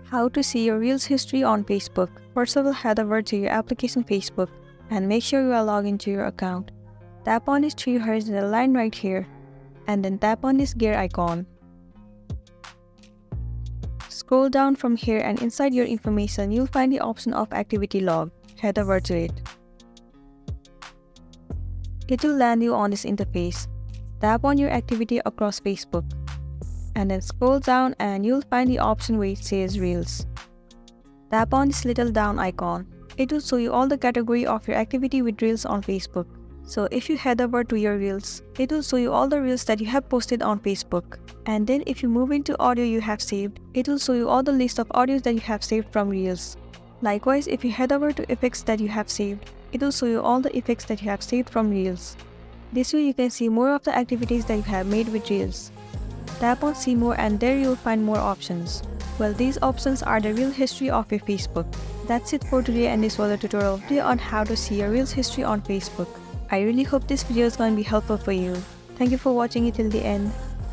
How to see your Reels history on Facebook. First of all, head over to your application Facebook and make sure you are logged into your account. Tap on this three horizontal line right here and then tap on this gear icon. Scroll down from here and inside your information you'll find the option of activity log. Head over to it. It will land you on this interface. Tap on your activity across Facebook and then scroll down and you'll find the option where it says Reels. Tap on this little down icon. It will show you all the category of your activity with Reels on Facebook. So if you head over to your Reels, it will show you all the Reels that you have posted on Facebook. And then if you move into audio you have saved, it will show you all the list of audios that you have saved from Reels. Likewise, if you head over to effects that you have saved, it will show you all the effects that you have saved from Reels. This way you can see more of the activities that you have made with Reels. Tap on see more and there you will find more options. Well, these options are the Reel history of your Facebook. That's it for today, and this was a tutorial video on how to see your Reels history on Facebook. I really hope this video is going to be helpful for you. Thank you for watching it till the end.